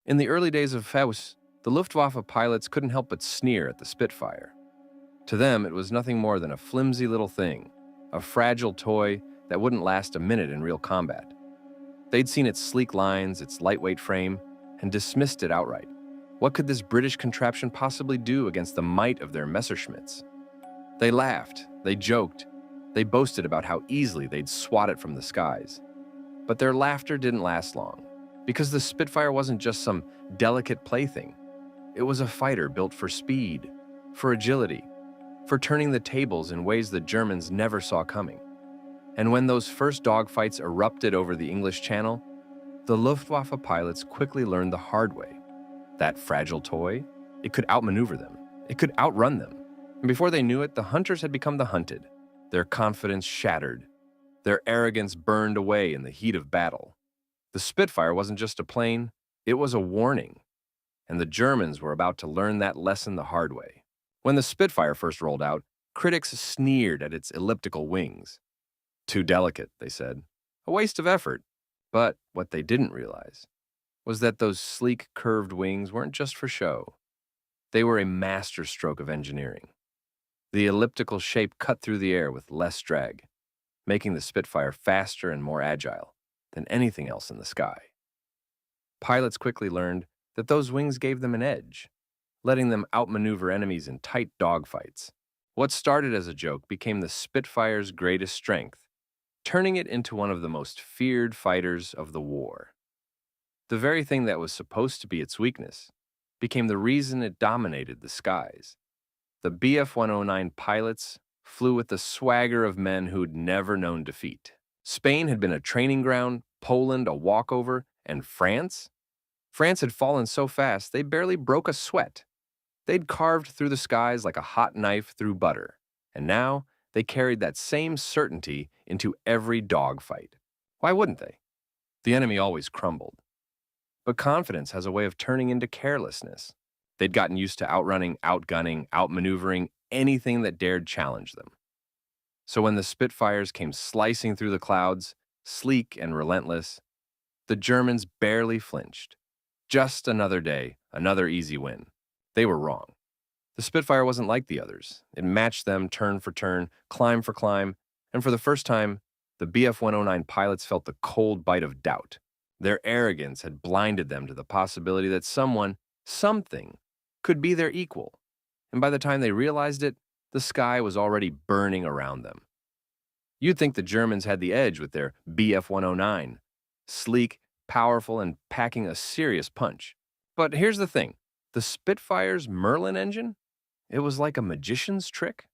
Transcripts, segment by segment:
In the early days of Faust, the Luftwaffe pilots couldn't help but sneer at the Spitfire. To them, it was nothing more than a flimsy little thing, a fragile toy that wouldn't last a minute in real combat. They'd seen its sleek lines, its lightweight frame, and dismissed it outright. What could this British contraption possibly do against the might of their Messerschmitts? They laughed, they joked, they boasted about how easily they'd swat it from the skies. But their laughter didn't last long, because the Spitfire wasn't just some delicate plaything. It was a fighter built for speed, for agility, for turning the tables in ways the Germans never saw coming. And when those first dogfights erupted over the English Channel, the Luftwaffe pilots quickly learned the hard way. That fragile toy, it could outmaneuver them, it could outrun them. And before they knew it, the hunters had become the hunted, their confidence shattered, their arrogance burned away in the heat of battle. The Spitfire wasn't just a plane, it was a warning, and the Germans were about to learn that lesson the hard way. When the Spitfire first rolled out, critics sneered at its elliptical wings. Too delicate, they said. A waste of effort. But what they didn't realize was that those sleek, curved wings weren't just for show. They were a masterstroke of engineering. The elliptical shape cut through the air with less drag, making the Spitfire faster and more agile than anything else in the sky. Pilots quickly learned that those wings gave them an edge, letting them outmaneuver enemies in tight dogfights. What started as a joke became the Spitfire's greatest strength, turning it into one of the most feared fighters of the war. The very thing that was supposed to be its weakness became the reason it dominated the skies. The BF109 pilots flew with the swagger of men who'd never known defeat. Spain had been a training ground, Poland a walkover, and France? France had fallen so fast they barely broke a sweat. They'd carved through the skies like a hot knife through butter, and now they carried that same certainty into every dogfight. Why wouldn't they? The enemy always crumbled. But confidence has a way of turning into carelessness. They'd gotten used to outrunning, outgunning, outmaneuvering anything that dared challenge them. So when the Spitfires came slicing through the clouds, sleek and relentless, the Germans barely flinched. Just another day, another easy win. They were wrong. The Spitfire wasn't like the others. It matched them turn for turn, climb for climb, and for the first time, the BF-109 pilots felt the cold bite of doubt. Their arrogance had blinded them to the possibility that someone, something, could be their equal. And by the time they realized it, the sky was already burning around them. You'd think the Germans had the edge with their BF-109, sleek, powerful, and packing a serious punch. But here's the thing. The Spitfire's Merlin engine? It was like a magician's trick.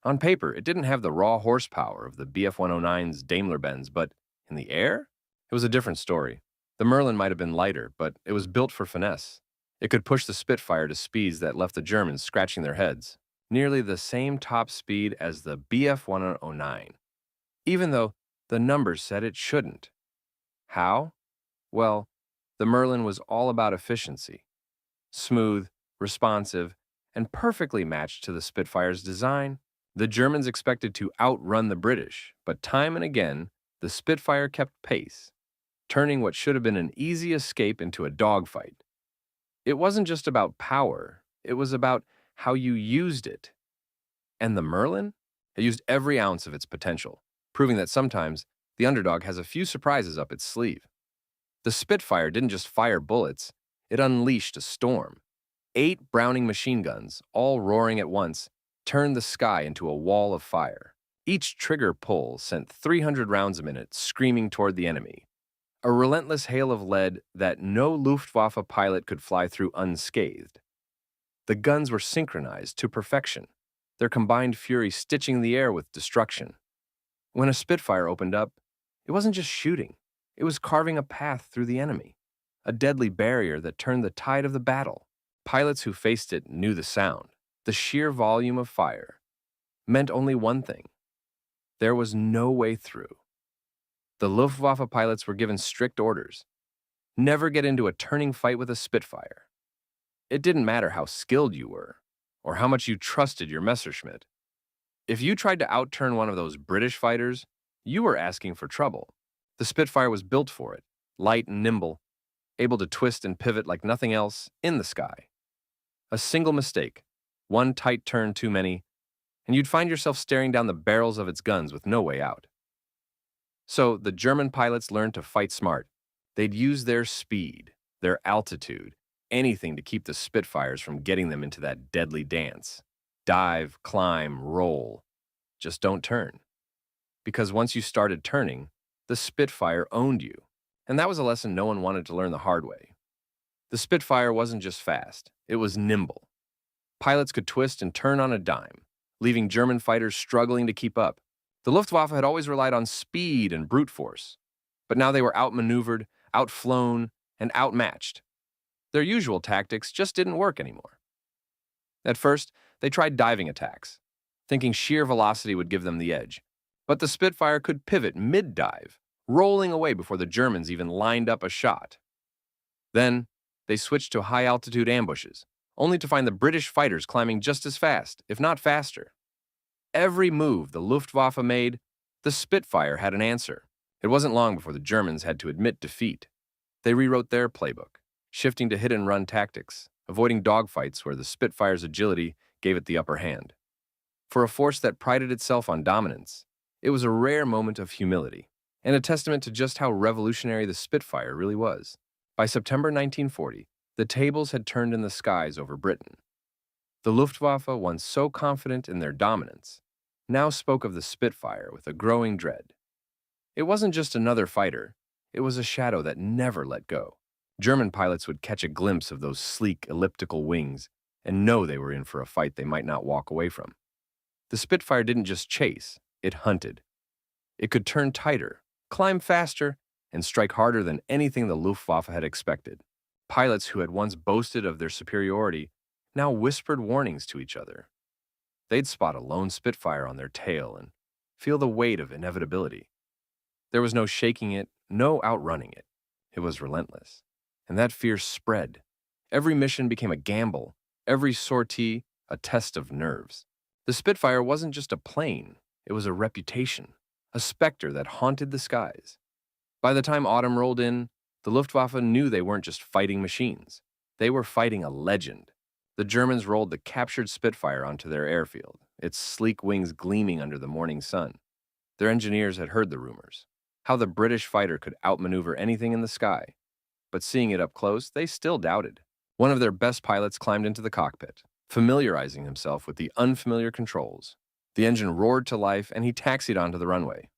On paper, it didn't have the raw horsepower of the BF-109's Daimler-Benz, but in the air? It was a different story. The Merlin might have been lighter, but it was built for finesse. It could push the Spitfire to speeds that left the Germans scratching their heads, nearly the same top speed as the BF-109, even though the numbers said it shouldn't. How? Well, the Merlin was all about efficiency. Smooth, responsive, and perfectly matched to the Spitfire's design. The Germans expected to outrun the British, but time and again, the Spitfire kept pace, turning what should have been an easy escape into a dogfight. It wasn't just about power, it was about how you used it. And the Merlin? It used every ounce of its potential, proving that sometimes the underdog has a few surprises up its sleeve. The Spitfire didn't just fire bullets, it unleashed a storm. 8 Browning machine guns, all roaring at once, turned the sky into a wall of fire. Each trigger pull sent 300 rounds a minute screaming toward the enemy. A relentless hail of lead that no Luftwaffe pilot could fly through unscathed. The guns were synchronized to perfection, their combined fury stitching the air with destruction. When a Spitfire opened up, it wasn't just shooting, it was carving a path through the enemy, a deadly barrier that turned the tide of the battle. Pilots who faced it knew the sound. The sheer volume of fire meant only one thing. There was no way through. The Luftwaffe pilots were given strict orders. Never get into a turning fight with a Spitfire. It didn't matter how skilled you were, or how much you trusted your Messerschmitt. If you tried to outturn one of those British fighters, you were asking for trouble. The Spitfire was built for it, light and nimble, able to twist and pivot like nothing else in the sky. A single mistake, one tight turn too many, and you'd find yourself staring down the barrels of its guns with no way out. So the German pilots learned to fight smart. They'd use their speed, their altitude, anything to keep the Spitfires from getting them into that deadly dance. Dive, climb, roll. Just don't turn. Because once you started turning, the Spitfire owned you. And that was a lesson no one wanted to learn the hard way. The Spitfire wasn't just fast, it was nimble. Pilots could twist and turn on a dime, leaving German fighters struggling to keep up. The Luftwaffe had always relied on speed and brute force, but now they were outmaneuvered, outflown, and outmatched. Their usual tactics just didn't work anymore. At first, they tried diving attacks, thinking sheer velocity would give them the edge. But the Spitfire could pivot mid-dive, rolling away before the Germans even lined up a shot. Then, they switched to high-altitude ambushes, only to find the British fighters climbing just as fast, if not faster. Every move the Luftwaffe made, the Spitfire had an answer. It wasn't long before the Germans had to admit defeat. They rewrote their playbook, shifting to hit-and-run tactics, avoiding dogfights where the Spitfire's agility gave it the upper hand. For a force that prided itself on dominance, it was a rare moment of humility, and a testament to just how revolutionary the Spitfire really was. By September 1940, the tables had turned in the skies over Britain. The Luftwaffe, once so confident in their dominance, now spoke of the Spitfire with a growing dread. It wasn't just another fighter, it was a shadow that never let go. German pilots would catch a glimpse of those sleek, elliptical wings and know they were in for a fight they might not walk away from. The Spitfire didn't just chase, it hunted. It could turn tighter, climb faster, and strike harder than anything the Luftwaffe had expected. Pilots who had once boasted of their superiority now whispered warnings to each other. They'd spot a lone Spitfire on their tail and feel the weight of inevitability. There was no shaking it, no outrunning it. It was relentless. And that fear spread. Every mission became a gamble, every sortie a test of nerves. The Spitfire wasn't just a plane, it was a reputation, a specter that haunted the skies. By the time autumn rolled in, the Luftwaffe knew they weren't just fighting machines. They were fighting a legend. The Germans rolled the captured Spitfire onto their airfield, its sleek wings gleaming under the morning sun. Their engineers had heard the rumors, how the British fighter could outmaneuver anything in the sky. But seeing it up close, they still doubted. One of their best pilots climbed into the cockpit, familiarizing himself with the unfamiliar controls. The engine roared to life, and he taxied onto the runway.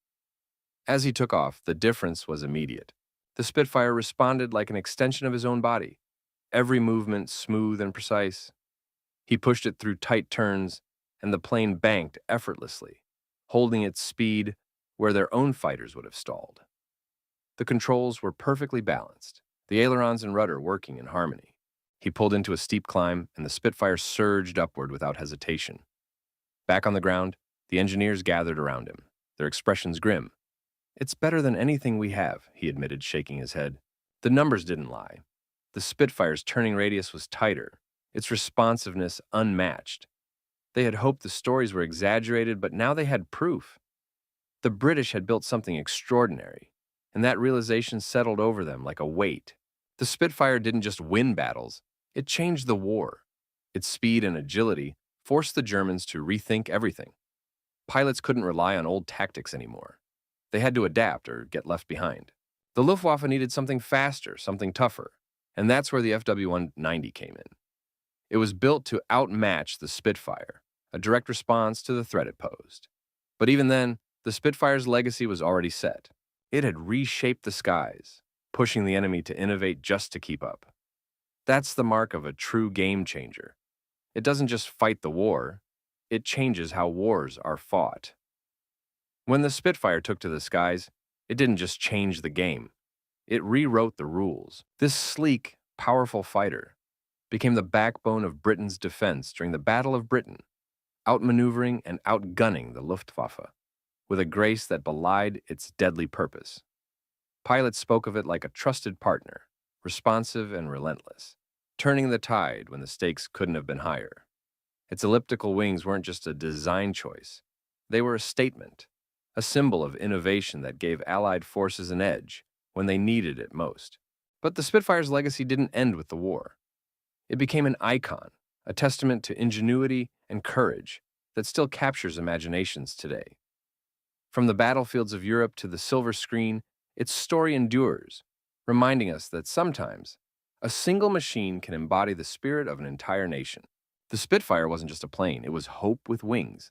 As he took off, the difference was immediate. The Spitfire responded like an extension of his own body, every movement smooth and precise. He pushed it through tight turns, and the plane banked effortlessly, holding its speed where their own fighters would have stalled. The controls were perfectly balanced, the ailerons and rudder working in harmony. He pulled into a steep climb, and the Spitfire surged upward without hesitation. Back on the ground, the engineers gathered around him, their expressions grim. "It's better than anything we have," he admitted, shaking his head. The numbers didn't lie. The Spitfire's turning radius was tighter, its responsiveness unmatched. They had hoped the stories were exaggerated, but now they had proof. The British had built something extraordinary, and that realization settled over them like a weight. The Spitfire didn't just win battles, it changed the war. Its speed and agility forced the Germans to rethink everything. Pilots couldn't rely on old tactics anymore. They had to adapt or get left behind. The Luftwaffe needed something faster, something tougher, and that's where the FW190 came in. It was built to outmatch the Spitfire, a direct response to the threat it posed. But even then, the Spitfire's legacy was already set. It had reshaped the skies, pushing the enemy to innovate just to keep up. That's the mark of a true game changer. It doesn't just fight the war, it changes how wars are fought. When the Spitfire took to the skies, it didn't just change the game. It rewrote the rules. This sleek, powerful fighter became the backbone of Britain's defense during the Battle of Britain, outmaneuvering and outgunning the Luftwaffe with a grace that belied its deadly purpose. Pilots spoke of it like a trusted partner, responsive and relentless, turning the tide when the stakes couldn't have been higher. Its elliptical wings weren't just a design choice. They were a statement, a symbol of innovation that gave Allied forces an edge when they needed it most. But the Spitfire's legacy didn't end with the war. It became an icon, a testament to ingenuity and courage that still captures imaginations today. From the battlefields of Europe to the silver screen, its story endures, reminding us that sometimes a single machine can embody the spirit of an entire nation. The Spitfire wasn't just a plane, it was hope with wings.